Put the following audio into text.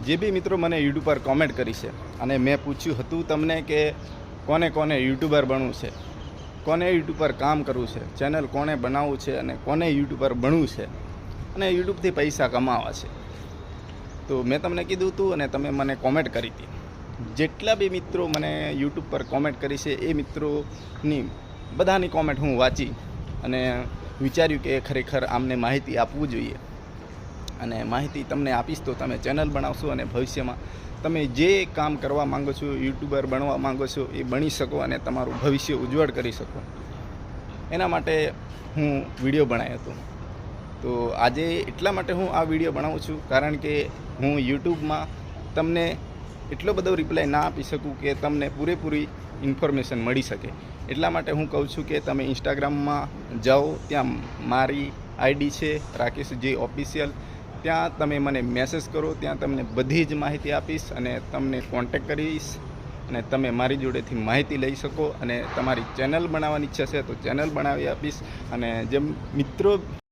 જે બી મિત્રો મને યુટ્યુબ પર કોમેન્ટ કરી છે અને મેં પૂછ્યું હતું તમને કે કોને કોને યુટ્યુબર બનવું છે, કોને યુટ્યુબ પર કામ કરવું છે, ચેનલ કોને બનાવવું છે અને કોને યુટ્યુબ પર ભણવું છે અને યુટ્યુબથી પૈસા કમાવા છે. તો મેં તમને કીધું હતું અને તમે મને કોમેન્ટ કરી હતી. જેટલા બી મિત્રો મને યુટ્યુબ પર કોમેન્ટ કરી છે એ મિત્રોની બધાની કોમેન્ટ હું વાંચી અને વિચાર્યું કે ખરેખર આમને માહિતી આપવું જોઈએ અને માહિતી તમને આપીશ તો તમે ચેનલ બનાવશો અને ભવિષ્યમાં તમે જે કામ કરવા માગો છો, યુટ્યુબર બનવા માગો છો એ બની શકો અને તમારું ભવિષ્ય ઉજ્જવળ કરી શકો. એના માટે હું વિડીયો બનાવ્યો હતો. તો આજે એટલા માટે હું આ વિડીયો બનાવું છું કારણ કે હું યુટ્યુબમાં તમને એટલો બધો રિપ્લાય ના આપી શકું કે તમને પૂરેપૂરી ઇન્ફોર્મેશન મળી શકે. એટલા માટે હું કહું છું કે તમે ઇન્સ્ટાગ્રામમાં જાઓ, ત્યાં મારી આઈડી છે રાકેશજી ઓફિશિયલ, ત્યાં તમે મને મેસેજ કરો, ત્યાં તમને બધી જ માહિતી આપીશ અને તમને કોન્ટેક્ટ કરીશ અને તમે મારી જોડેથી માહિતી લઈ શકો અને તમારી ચેનલ બનાવવાની ઈચ્છા છે તો ચેનલ બનાવી આપીશ. અને જેમ મિત્રો